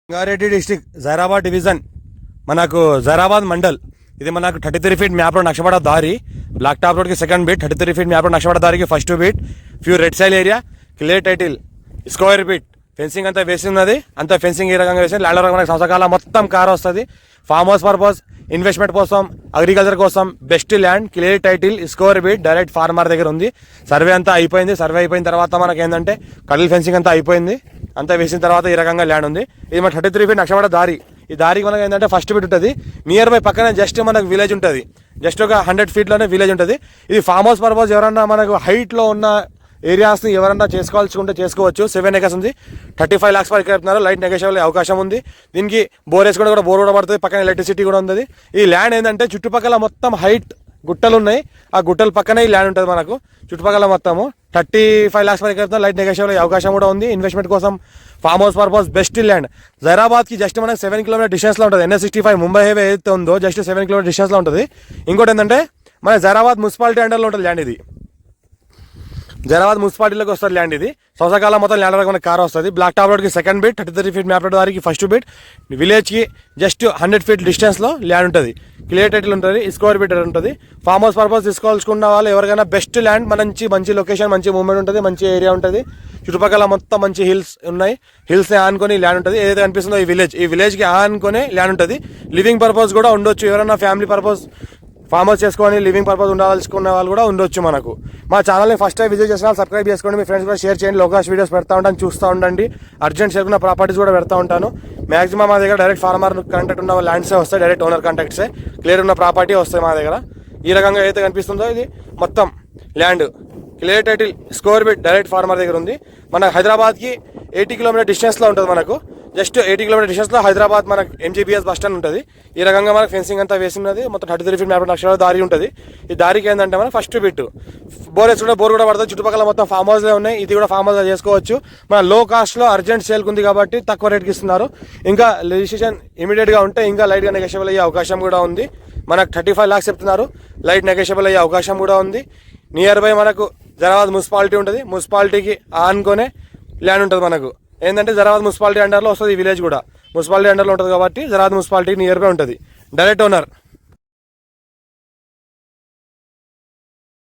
Rangareddy district Zaheerabad division మనకు జైరాబాద్ మండల్. ఇది మనకు 33 ఫీట్ మ్యాప్ రోడ్ నక్షపడ దారి. బ్లాక్ టాప్ రోడ్కి second beat, 33 feet map road నక్షపడ దారికి first beat. Few red soil area, clear title, square beat. Fencing అంతా వేసి ఉన్నది, అంతా ఫెన్సింగ్ ఈ రకంగా వేసి ల్యాండ్ మనకు సంవత్సరాల మొత్తం కార్ వస్తుంది. ఫామ్ హౌస్ పర్పస్, ఇన్వెస్ట్మెంట్ కోసం, అగ్రికల్చర్ కోసం best land. Clear title, square బీట్, డైరెక్ట్ ఫార్మర్ దగ్గర ఉంది. సర్వే అంతా అయిపోయింది. సర్వే అయిపోయిన తర్వాత మనకి ఏంటంటే కడిల్ ఫెన్సింగ్ అంతా అయిపోయింది. అంతా వేసిన తర్వాత ఈ రకంగా ల్యాండ్ ఉంది. ఇది మన 33 ఫీట్ నక్షపడ దారి. ఈ దారికి మనకి ఏంటంటే ఫస్ట్ బీట్ ఉంటుంది. నియర్ బై పక్కన జస్ట్ మనకు విలేజ్ ఉంటుంది. జస్ట్ ఒక 100 ఫీట్లోనే విలేజ్ ఉంటుంది. ఇది ఫామ్ హౌస్ పర్పస్ ఎవరన్నా మనకు హైట్లో ఉన్న ఏరియాస్ని ఎవరన్నా చేసుకోవాల్సుకుంటే చేసుకోవచ్చు. 7 acres ఉంది. 35 lakhs వరకు చెప్తున్నారు. లైట్ నెగోషియబుల్ అవకాశం ఉంది. దీనికి బోర్ వేసుకుంటే కూడా బోర్ కూడా పడుతుంది. పక్కన ఎలక్ట్రిసిటీ కూడా ఉంది. ఈ ల్యాండ్ ఏంటంటే చుట్టుపక్కల మొత్తం హైట్ గుట్టలు ఉన్నాయి. ఆ గుట్టల పక్కనే ఈ ల్యాండ్ ఉంటుంది మనకు. చుట్టుపక్కల మొత్తము 35 lakhs వరకు చెప్తున్నారు. లైట్ నెగోషియబుల్ అవకాశం కూడా ఉంది. ఇన్వెస్ట్మెంట్ కోసం, farm house purpose best land. జైరాబాద్కి జస్ట్ మనకు 7 kilometer డిస్టెన్స్లో ఉంటుంది. NH65 ముంబై హైవే ఏదైతే ఉందో జస్ట్ 7 kilometer డిస్టెన్స్లో ఉంటుంది. ఇంకోటి ఏంటంటే మన జైరాబాద్ మున్సిపాలిటీ అండర్లో ఉంటుంది ల్యాండ్. ఇది జైరాబాద్ మున్సిపాలిటీలోకి వస్తుంది ల్యాండ్. ఇది సంవత్సరకాలం మొత్తం ల్యాండ్ వరకు మనకి కార్ వస్తుంది. బ్లాక్ టాప్ రోడ్కి second beat, 33 feet map road దారికి ఫస్ట్ బీట్. విలేజ్కి జస్ట్ 100 feet డిస్టెన్స్లో ల్యాండ్ ఉంటుంది. క్లియర్ టైటిల్ ఉంటుంది, స్క్వేర్ బీట్ ఉంటుంది. ఫామ్ హౌస్ పర్పస్ తీసుకోవాల్సుకున్న వాళ్ళు ఎవరికైనా బెస్ట్ ల్యాండ్, మంచి లొకేషన్, మంచి మూవ్మెంట్ ఉంటుంది, మంచి ఏరియా ఉంటుంది. చుట్టుపక్కల మొత్తం మంచి హిల్స్ ఉన్నాయి. హిల్స్ని ఆనుకొని ల్యాండ్ ఉంటుంది. ఏదైతే అనిపిస్తుందో ఈ విలేజ్కి ఆనుకొని ల్యాండ్ ఉంటుంది. లివింగ్ పర్పస్ కూడా ఉండొచ్చు. ఎవరైనా ఫ్యామిలీ పర్పస్ ఫామ్ హౌస్ చేసుకొని లివింగ్ పర్పస్ ఉండాల్సుకున్న వాళ్ళు కూడా ఉండొచ్చు. మనకు మా ఛానల్ని ఫస్ట్ టైం విజిట్ చేసిన వాళ్ళు సబ్స్క్రైబ్ చేసుకోండి. మీ ఫ్రెండ్స్ కూడా షేర్ చేయండి. లోకల్ వీడియోస్ పెడతా ఉంటాను, చూస్తూ ఉండండి. అర్జెంట్ చేరుకున్న ప్రాపర్టీస్ కూడా పెడతా ఉంటాను. మాక్సిమం మా దగ్గర డైరెక్ట్ ఫార్మర్ కాంటాక్ట్ ఉన్న ల్యాండ్సే వస్తాయి. డైరెక్ట్ ఓనర్ కాంటాక్ట్సే, క్లియర్ ఉన్న ప్రాపర్టీ వస్తాయి మా దగ్గర. ఈ రకంగా అయితే కనిపిస్తుందో ఇది మొత్తం ల్యాండ్. క్లియర్ టైటిల్, స్క్వేర్ బీట్, డైరెక్ట్ ఫార్మర్ దగ్గర ఉంది. మన హైదరాబాద్కి 80 kilometer డిస్టెన్స్లో ఉంటుంది. మనకు జస్ట్ 80 kilometer డిస్టెన్స్లో హైదరాబాద్ మనకు MGBS బస్ స్టాండ్ ఉంటుంది. ఈ రకంగా మనకు ఫెన్సింగ్ అంతా వేసినది. మొత్తం 33 ఫీట్ మ్యాప్ నక్షత్రాల దారి ఉంటుంది. ఈ దారికి ఏంటంటే మనకు ఫస్ట్ బిట్ బోర్ వేసుకుంటే బోర్ కూడా పడుతుంది. చుట్టుపక్కల మొత్తం ఫామ్ హౌస్లే ఉన్నాయి. ఇది కూడా ఫామ్ హౌస్ చేసుకోవచ్చు. మన లో కాస్ట్లో అర్జెంట్ సేల్కి ఉంది కాబట్టి తక్కువ రేట్కి ఇస్తున్నారు. ఇంకా రిజిస్ట్రేషన్ ఇమీడియట్గా ఉంటే ఇంకా లైట్గా నెగోషియబుల్ అయ్యే అవకాశం కూడా ఉంది. మనకు 35 lakhs చెప్తున్నారు. లైట్ నెగోషియబుల్ అయ్యే అవకాశం కూడా ఉంది. నియర్ బై మనకు జైరాబాద్ మున్సిపాలిటీ ఉంటుంది. మున్సిపాలిటీకి ఆనుకొనే ల్యాండ్ ఉంటుంది. మనకు ఏంటంటే జైరాబాద్ మున్సిపాలిటీ అండర్లో వస్తుంది. ఈ విలేజ్ కూడా మున్సిపాలిటీ అండర్లో ఉంటుంది కాబట్టి జైరాబాద్ మున్సిపాలిటీకి నియర్ బై ఉంటుంది. Direct owner